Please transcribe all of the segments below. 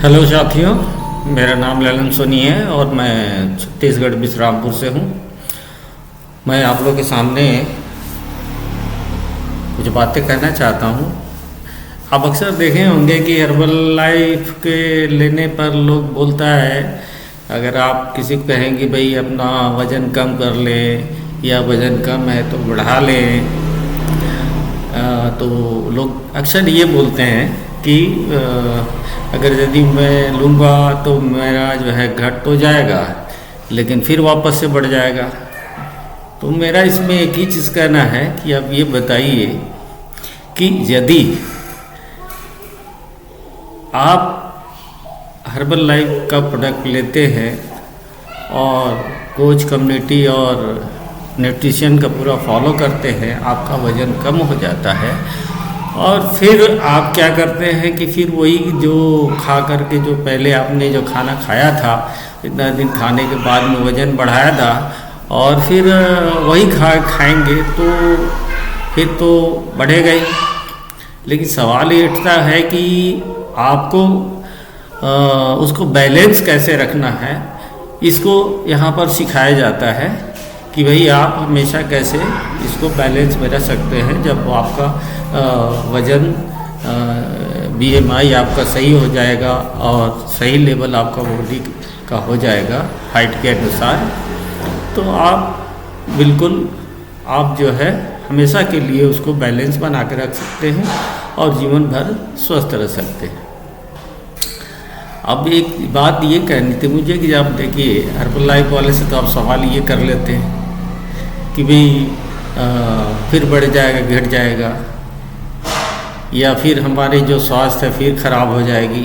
Hello साथियों, मेरा नाम ललन सोनी है और मैं छत्तीसगढ़ बिसरामपुर से हूँ। मैं आप लोगों के सामने कुछ बातें कहना चाहता हूँ। आप अक्सर देखे होंगे कि हर्बल लाइफ के लेने पर लोग बोलता है, अगर आप किसी को कहेंगे भाई अपना वज़न कम कर ले या वज़न कम है तो बढ़ा लें, तो लोग अक्सर ये बोलते हैं कि अगर यदि मैं लूँगा तो मेरा जो है घट तो जाएगा लेकिन फिर वापस से बढ़ जाएगा। तो मेरा इसमें एक ही चीज़ कहना है कि आप ये बताइए कि यदि आप हर्बल लाइफ का प्रोडक्ट लेते हैं और कोच कम्युनिटी और न्यूट्रिशन का पूरा फॉलो करते हैं, आपका वज़न कम हो जाता है और फिर आप क्या करते हैं कि फिर वही जो खा करके जो पहले आपने जो खाना खाया था, इतना दिन खाने के बाद में वज़न बढ़ाया था और फिर वही खाएंगे तो फिर तो बढ़ेगा ही। लेकिन सवाल ये उठता है कि आपको उसको बैलेंस कैसे रखना है, इसको यहाँ पर सिखाया जाता है कि भाई आप हमेशा कैसे इसको बैलेंस में रख सकते हैं। जब आपका वज़न BMI आपका सही हो जाएगा और सही लेवल आपका बॉडी का हो जाएगा हाइट के अनुसार, तो आप बिल्कुल आप जो है हमेशा के लिए उसको बैलेंस बना के रख सकते हैं और जीवन भर स्वस्थ रह सकते हैं। अब एक बात ये कहनी थी मुझे कि आप देखिए हर्बल लाइफ वाले से तो आप सवाल ये कर लेते हैं कि भाई फिर बढ़ जाएगा, घट जाएगा, या फिर हमारे जो स्वास्थ्य है फिर खराब हो जाएगी।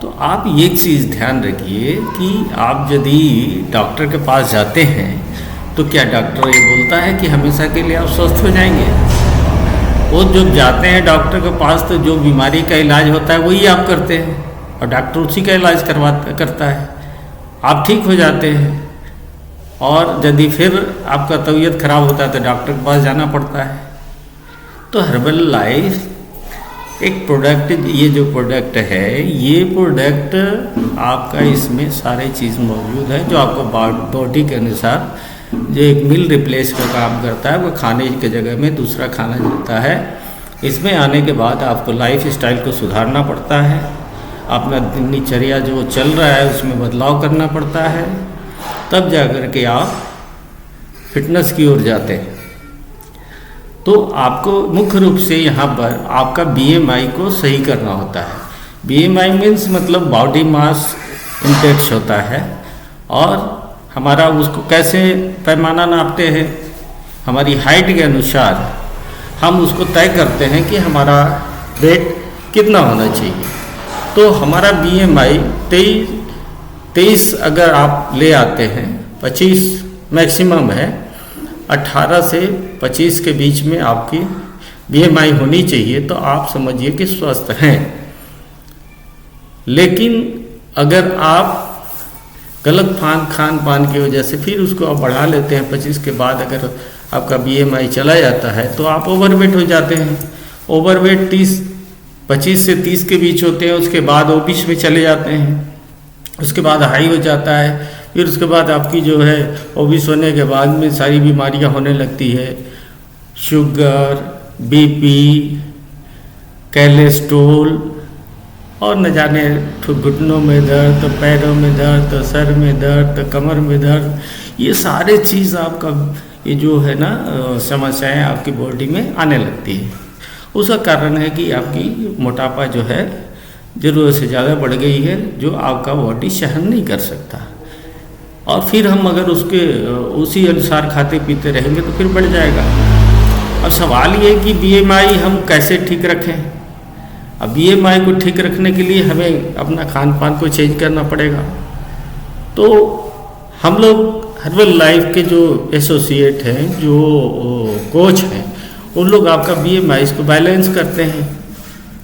तो आप ये चीज़ ध्यान रखिए कि आप यदि डॉक्टर के पास जाते हैं तो क्या डॉक्टर ये बोलता है कि हमेशा के लिए आप स्वस्थ हो जाएंगे? वो जब जाते हैं डॉक्टर के पास तो जो बीमारी का इलाज होता है वही आप करते हैं और डॉक्टर उसी का इलाज करता है, आप ठीक हो जाते हैं। और यदि फिर आपका तबीयत खराब होता है तो डॉक्टर के पास जाना पड़ता है। तो हर्बल लाइफ एक प्रोडक्ट, ये जो प्रोडक्ट है ये प्रोडक्ट आपका इसमें सारे चीज़ मौजूद है जो आपको बॉडी के अनुसार जो एक मील रिप्लेस का काम करता है, वो खाने की जगह में दूसरा खाना देता है। इसमें आने के बाद आपको लाइफ स्टाइल को सुधारना पड़ता है, अपना दिनचर्या जो चल रहा है उसमें बदलाव करना पड़ता है, तब जा कर के आप फिटनेस की ओर जाते हैं। तो आपको मुख्य रूप से यहाँ पर आपका BMI को सही करना होता है। BMI मीन्स मतलब बॉडी मास इंडेक्स होता है और हमारा उसको कैसे पैमाना नापते हैं, हमारी हाइट के अनुसार हम उसको तय करते हैं कि हमारा वेट कितना होना चाहिए। तो हमारा BMI 23 अगर आप ले आते हैं, 25 मैक्सिमम है, 18 से 25 के बीच में आपकी BMI होनी चाहिए, तो आप समझिए कि स्वस्थ हैं। लेकिन अगर आप गलत खान पान की वजह से फिर उसको आप बढ़ा लेते हैं, 25 के बाद अगर आपका BMI चला जाता है तो आप ओवरवेट हो जाते हैं। ओवरवेट 25 से 30 के बीच होते हैं, उसके बाद ओबीस में चले जाते हैं, उसके बाद हाई हो जाता है, फिर उसके बाद आपकी जो है ओबीस होने के बाद में सारी बीमारियां होने लगती है, शुगर, BP, कोलेस्ट्रॉल और न जाने घुटनों में दर्द, तो पैरों में दर्द, तो सर में दर्द, तो कमर में दर्द, ये सारे चीज़ आपका ये जो है ना समस्याएं आपकी बॉडी में आने लगती है। उसका कारण है कि आपकी मोटापा जो है ज़रूरत से ज़्यादा बढ़ गई है, जो आपका बॉडी सहन नहीं कर सकता। और फिर हम अगर उसी अनुसार खाते पीते रहेंगे तो फिर बढ़ जाएगा। अब सवाल ये है कि BMI हम कैसे ठीक रखें। अब BMI को ठीक रखने के लिए हमें अपना खान पान को चेंज करना पड़ेगा। तो हम लोग हर्बल लाइफ के जो एसोसिएट हैं, जो कोच हैं, उन लोग आपका BMI को बैलेंस करते हैं।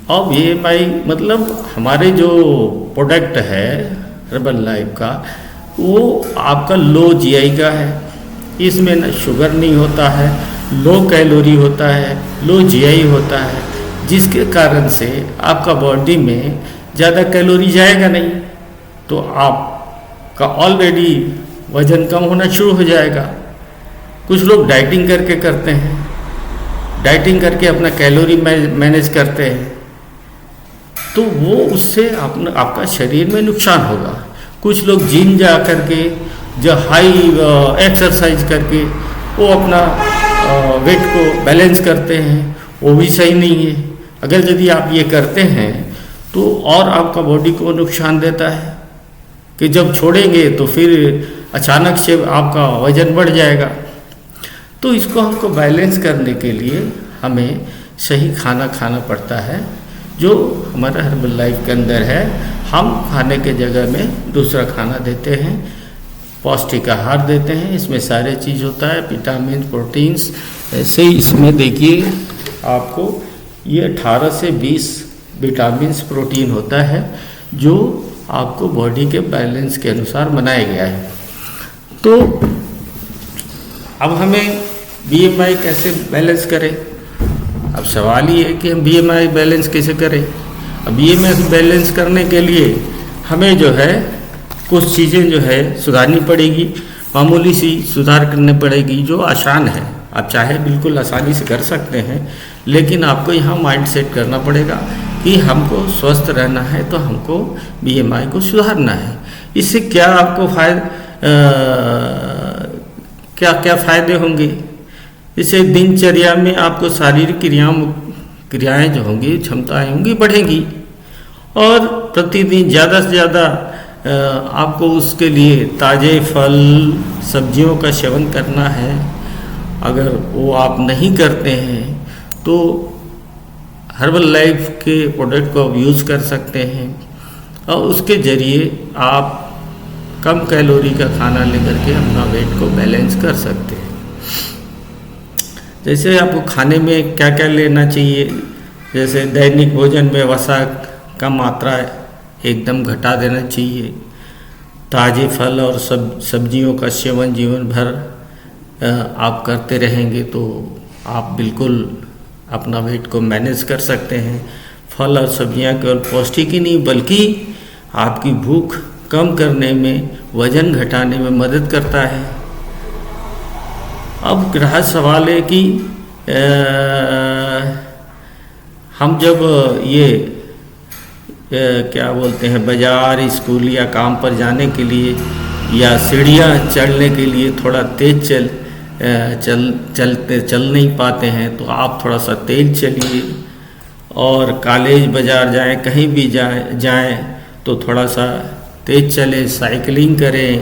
और BMI मतलब हमारे जो प्रोडक्ट है हर्बल लाइफ का, वो आपका लो GI का है, इसमें ना शुगर नहीं होता है, लो कैलोरी होता है, लो GI होता है, जिसके कारण से आपका बॉडी में ज़्यादा कैलोरी जाएगा नहीं, तो आपका ऑलरेडी वज़न कम होना शुरू हो जाएगा। कुछ लोग डाइटिंग करके करते हैं, डाइटिंग करके अपना कैलोरी मैनेज करते हैं, तो वो उससे आपका शरीर में नुकसान होगा। कुछ लोग जिम जा करके जो हाई एक्सरसाइज करके वो अपना वेट को बैलेंस करते हैं, वो भी सही नहीं है। अगर यदि आप ये करते हैं तो और आपका बॉडी को नुकसान देता है कि जब छोड़ेंगे तो फिर अचानक से आपका वज़न बढ़ जाएगा। तो इसको हमको बैलेंस करने के लिए हमें सही खाना खाना पड़ता है, जो हमारा हर्बल लाइफ के अंदर है। हम खाने के जगह में दूसरा खाना देते हैं, पौष्टिक आहार देते हैं, इसमें सारे चीज़ होता है, विटामिन, प्रोटीन्स। ऐसे ही इसमें देखिए आपको ये 18 से 20 विटामिन्स, प्रोटीन होता है, जो आपको बॉडी के बैलेंस के अनुसार बनाया गया है। तो अब हमें BMI कैसे बैलेंस करें? अब सवाल ये है कि हम BMI बैलेंस कैसे करें। अब BMI बैलेंस करने के लिए हमें जो है कुछ चीज़ें जो है सुधारनी पड़ेगी, मामूली सी सुधार करनी पड़ेगी, जो आसान है। आप चाहे बिल्कुल आसानी से कर सकते हैं, लेकिन आपको यहाँ माइंड सेट करना पड़ेगा कि हमको स्वस्थ रहना है, तो हमको BMI को सुधारना है। इससे क्या आपको क्या क्या फ़ायदे होंगे? इससे दिनचर्या में आपको शारीरिक क्रियाएं जो होंगी, क्षमताएं होंगी, बढ़ेंगी, और प्रतिदिन ज़्यादा से ज़्यादा आपको उसके लिए ताज़े फल सब्जियों का सेवन करना है। अगर वो आप नहीं करते हैं तो हर्बल लाइफ के प्रोडक्ट को आप यूज़ कर सकते हैं, और उसके ज़रिए आप कम कैलोरी का खाना लेकर के अपना वेट को बैलेंस कर सकते हैं। जैसे आपको खाने में क्या क्या लेना चाहिए, जैसे दैनिक भोजन में वसा का मात्रा एकदम घटा देना चाहिए। ताज़े फल और सब्जियों का सेवन जीवन भर आप करते रहेंगे तो आप बिल्कुल अपना वेट को मैनेज कर सकते हैं। फल और सब्जियां केवल पौष्टिक ही नहीं, बल्कि आपकी भूख कम करने में, वज़न घटाने में मदद करता है। अब रहा सवाल है कि हम जब ये क्या बोलते हैं, बाज़ार, स्कूल या काम पर जाने के लिए या सीढ़ियाँ चढ़ने के लिए थोड़ा तेज़ चल नहीं पाते हैं, तो आप थोड़ा सा तेज़ चलिए। और कॉलेज, बाज़ार जाएं, कहीं भी जाएं तो थोड़ा सा तेज़ चलें, साइकिलिंग करें,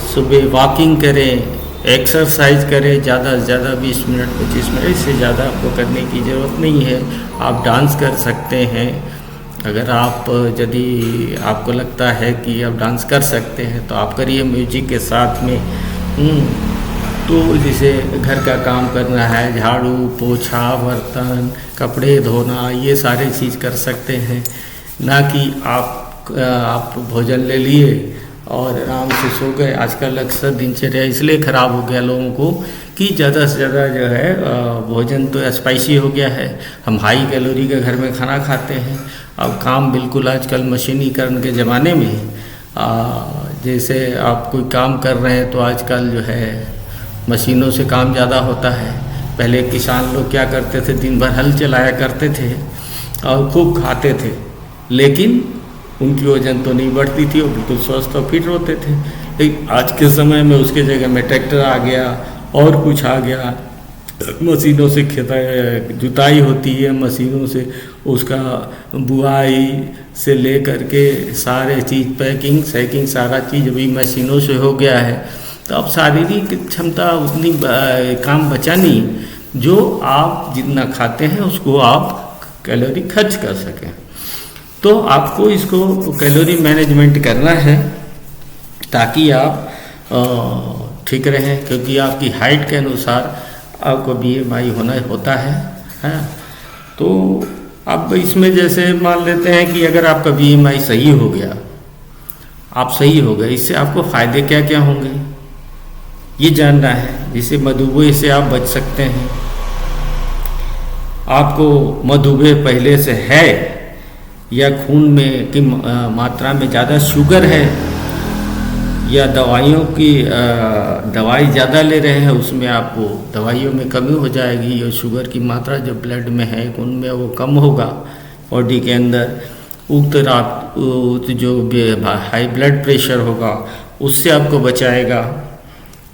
सुबह वॉकिंग करें, एक्सरसाइज करें। ज़्यादा से ज़्यादा 20 मिनट 25 मिनट से ज़्यादा आपको करने की ज़रूरत नहीं है। आप डांस कर सकते हैं। अगर आप यदि आपको लगता है कि आप डांस कर सकते हैं तो आप करिए म्यूजिक के साथ में। तो जैसे घर का काम करना है, झाड़ू पोछा, बर्तन, कपड़े धोना, ये सारे चीज़ कर सकते हैं। ना कि आप भोजन ले लिए और आराम से सो गए। आजकल अक्सर दिनचर्या इसलिए ख़राब हो गया लोगों को कि ज़्यादा से ज़्यादा जो है भोजन तो स्पाइसी हो गया है। हम हाई कैलोरी के घर में खाना खाते हैं। अब काम बिल्कुल आजकल मशीनीकरण के ज़माने में, जैसे आप कोई काम कर रहे हैं तो आजकल जो है मशीनों से काम ज़्यादा होता है। पहले किसान लोग क्या करते थे, दिन भर हल चलाया करते थे और खूब खाते थे, लेकिन उनकी वजन तो नहीं बढ़ती थी, वो बिल्कुल स्वस्थ और फिट होते थे। लेकिन आज के समय में उसके जगह में ट्रैक्टर आ गया और कुछ आ गया, मशीनों से जुताई होती है, मशीनों से उसका बुआई से ले करके सारे चीज़, पैकिंग सैकिंग, सारा चीज़ अभी मशीनों से हो गया है। तो अब शारीरिक क्षमता उतनी काम बचा नहीं, जो आप जितना खाते हैं उसको आप कैलोरी खर्च कर सकें। तो आपको इसको कैलोरी मैनेजमेंट करना है ताकि आप ठीक रहें, क्योंकि आपकी हाइट के अनुसार आपको BMI होता है। तो अब इसमें जैसे मान लेते हैं कि अगर आपका BMI सही हो गया, आप सही हो गए, इससे आपको फ़ायदे क्या क्या होंगे ये जानना है। जिससे मधुमेह से आप बच सकते हैं। आपको मधुमेह पहले से है या खून में की मात्रा में ज़्यादा शुगर है, या दवाइयों की दवाई ज़्यादा ले रहे हैं, उसमें आपको दवाइयों में कमी हो जाएगी, और शुगर की मात्रा जो ब्लड में है खून में वो कम होगा बॉडी के अंदर। जो हाई ब्लड प्रेशर होगा उससे आपको बचाएगा।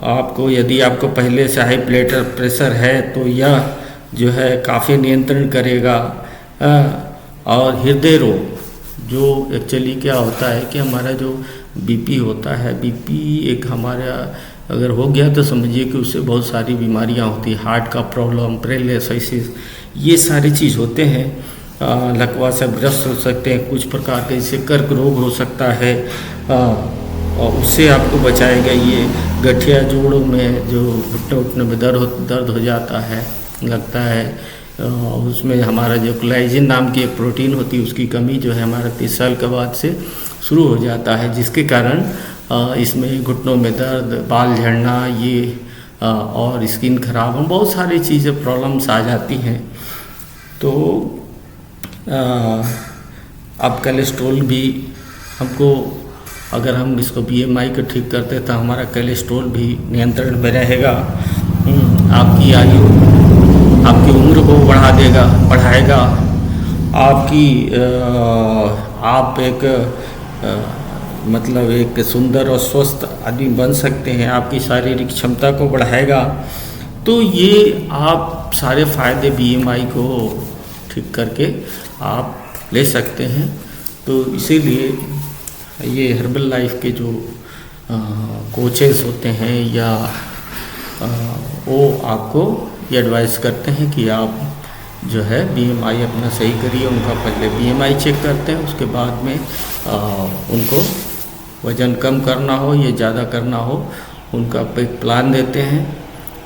आपको यदि आपको पहले से हाई ब्लड प्रेशर है तो यह जो है काफ़ी नियंत्रण करेगा। और हृदय रोग जो एक्चुअली क्या होता है कि हमारा जो बीपी होता है, बीपी एक हमारा अगर हो गया तो समझिए कि उससे बहुत सारी बीमारियां होती हैं, हार्ट का प्रॉब्लम, पैरालिसिस, ये सारी चीज़ होते हैं। लकवा से ग्रस्त हो सकते हैं, कुछ प्रकार के जैसे कर्क रोग हो सकता है, और उससे आपको बचाएगा। ये गठिया जोड़ों में जो घुटने उठने में दर्द हो जाता है, लगता है, उसमें हमारा जो कोलेजन नाम की एक प्रोटीन होती है उसकी कमी जो है हमारा 30 साल के बाद से शुरू हो जाता है, जिसके कारण इसमें घुटनों में दर्द, बाल झड़ना, ये और स्किन खराब होना, बहुत सारी चीज़ें प्रॉब्लम्स आ जाती हैं। तो अब कोलेस्ट्रॉल भी हमको, अगर हम इसको BMI को ठीक करते तो हमारा कोलेस्ट्रॉल भी नियंत्रण में रहेगा। आपकी आयु, आपकी उम्र को बढ़ाएगा। आप एक मतलब एक सुंदर और स्वस्थ आदमी बन सकते हैं, आपकी शारीरिक क्षमता को बढ़ाएगा। तो ये आप सारे फायदे BMI को ठीक करके आप ले सकते हैं। तो इसीलिए ये हर्बल लाइफ के जो कोचेस होते हैं या वो आपको ये एडवाइस करते हैं कि आप जो है BMI अपना सही करिए। उनका पहले BMI चेक करते हैं, उसके बाद में उनको वज़न कम करना हो या ज़्यादा करना हो, उनका एक प्लान देते हैं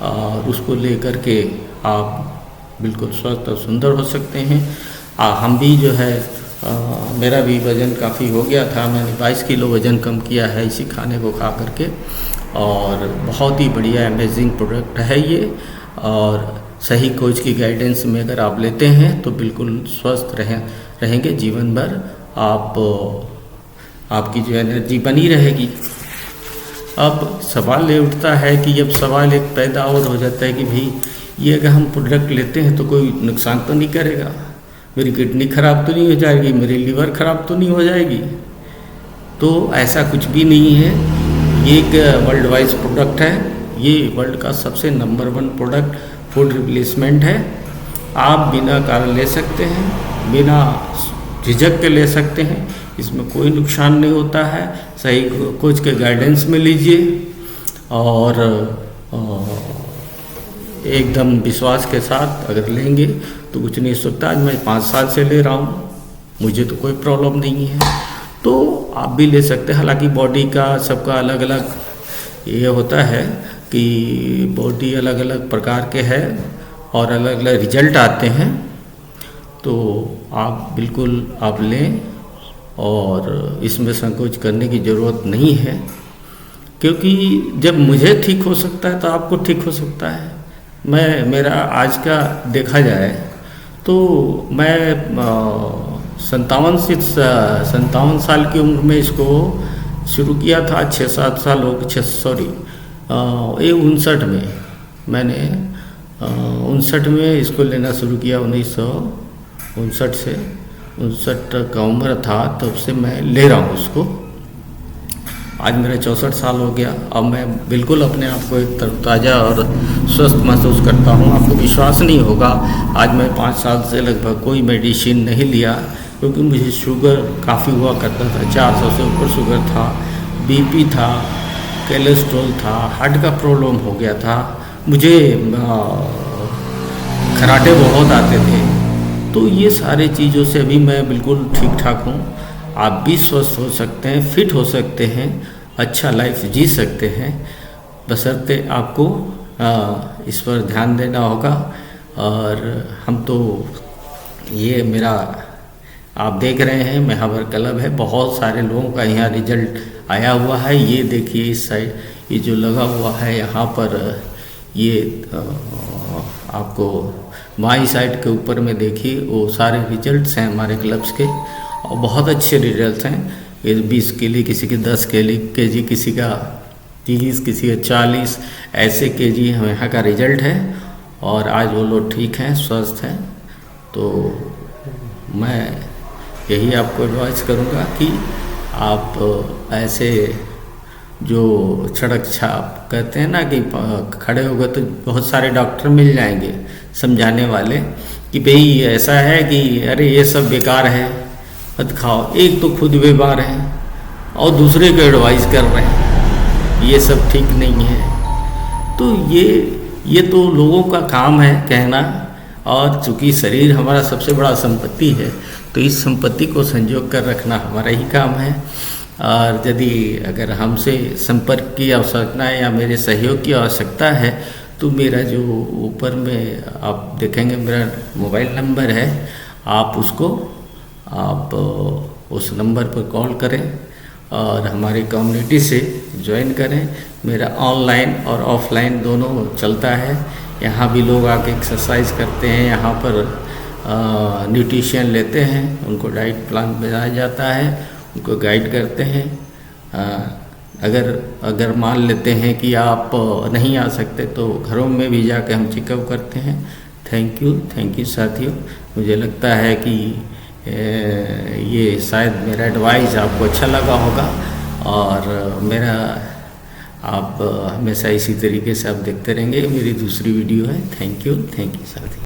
और उसको लेकर के आप बिल्कुल स्वस्थ और सुंदर हो सकते हैं। हम भी जो है मेरा भी वज़न काफ़ी हो गया था, मैंने 22 किलो वज़न कम किया है इसी खाने को खा करके, और बहुत ही बढ़िया अमेजिंग प्रोडक्ट है ये। और सही कोच की गाइडेंस में अगर आप लेते हैं तो बिल्कुल स्वस्थ रहेंगे जीवन भर। आपकी जो एनर्जी बनी रहेगी। अब सवाल ये उठता है कि जब सवाल एक पैदा और हो जाता है कि भाई ये अगर हम प्रोडक्ट लेते हैं तो कोई नुकसान तो नहीं करेगा, मेरी किडनी खराब तो नहीं हो जाएगी, मेरी लीवर खराब तो नहीं हो जाएगी। तो ऐसा कुछ भी नहीं है। ये एक वर्ल्ड वाइज प्रोडक्ट है, ये वर्ल्ड का सबसे नंबर 1 प्रोडक्ट फूड रिप्लेसमेंट है। आप बिना कारण ले सकते हैं, बिना झिझक के ले सकते हैं, इसमें कोई नुकसान नहीं होता है। सही कोच के गाइडेंस में लीजिए और एकदम विश्वास के साथ अगर लेंगे तो कुछ नहीं हो सकता। आज मैं 5 साल से ले रहा हूँ, मुझे तो कोई प्रॉब्लम नहीं है, तो आप भी ले सकते हैं। हालांकि बॉडी का सबका अलग अलग ये होता है कि बॉडी अलग अलग प्रकार के है और अलग अलग रिजल्ट आते हैं। तो आप बिल्कुल आप लें और इसमें संकोच करने की ज़रूरत नहीं है, क्योंकि जब मुझे ठीक हो सकता है तो आपको ठीक हो सकता है। मेरा आज का देखा जाए तो मैं 57 साल की उम्र में इसको शुरू किया था। 6-7 साल हो 59 में मैंने 59 में इसको लेना शुरू किया। 1959 से 59 का उम्र था तब से मैं ले रहा हूँ उसको। आज मेरा 64 साल हो गया। अब मैं बिल्कुल अपने आप को एक तरोताज़ा और स्वस्थ महसूस करता हूँ। आपको विश्वास नहीं होगा, आज मैं 5 साल से लगभग कोई मेडिसिन नहीं लिया, क्योंकि मुझे शुगर काफ़ी हुआ करता था, 400 से ऊपर शुगर था, बीपी था, कोलेस्ट्रॉल था, हार्ट का प्रॉब्लम हो गया था, मुझे खराटे बहुत आते थे। तो ये सारी चीज़ों से अभी मैं बिल्कुल ठीक ठाक हूँ। आप भी स्वस्थ हो सकते हैं, फिट हो सकते हैं, अच्छा लाइफ जी सकते हैं, बशर्ते आपको इस पर ध्यान देना होगा। और हम तो ये मेरा आप देख रहे हैं महावर क्लब है, बहुत सारे लोगों का यहाँ रिजल्ट आया हुआ है। ये देखिए इस साइड ये जो लगा हुआ है यहाँ पर, ये आपको बाई साइड के ऊपर में देखिए वो सारे रिजल्ट्स हैं हमारे क्लब्स के। और बहुत अच्छे रिजल्ट हैं। ये 20 के लिए, किसी के 10 के जी, किसी का 30, किसी का 40 ऐसे केजी हम यहाँ का रिजल्ट है। और आज वो लोग ठीक हैं, स्वस्थ हैं। तो मैं यही आपको एडवाइस करूँगा कि आप ऐसे जो सड़क छाप कहते हैं ना कि खड़े हो गए तो बहुत सारे डॉक्टर मिल जाएंगे समझाने वाले कि भाई ऐसा है कि अरे ये सब बेकार है, मत खाओ। एक तो खुद बीमार है और दूसरे को एडवाइस कर रहे हैं ये सब ठीक नहीं है। तो ये तो लोगों का काम है कहना। और चूँकि शरीर हमारा सबसे बड़ा संपत्ति है, तो इस संपत्ति को संजो कर रखना हमारा ही काम है। और यदि अगर हमसे संपर्क की आवश्यकता है या मेरे सहयोग की आवश्यकता है, तो मेरा जो ऊपर में आप देखेंगे मेरा मोबाइल नंबर है, आप उस नंबर पर कॉल करें और हमारी कम्युनिटी से ज्वाइन करें। मेरा ऑनलाइन और ऑफलाइन दोनों चलता है। यहाँ भी लोग आके एक्सरसाइज करते हैं, यहाँ पर न्यूट्रिशन लेते हैं, उनको डाइट प्लान बनाया जाता है, उनको गाइड करते हैं। अगर मान लेते हैं कि आप नहीं आ सकते तो घरों में भी जाकर हम चेकअप करते हैं। थैंक यू साथियों। मुझे लगता है कि ये शायद मेरा एडवाइस आपको अच्छा लगा होगा और आप हमेशा इसी तरीके से आप देखते रहेंगे। मेरी दूसरी वीडियो है। थैंक यू साथियों।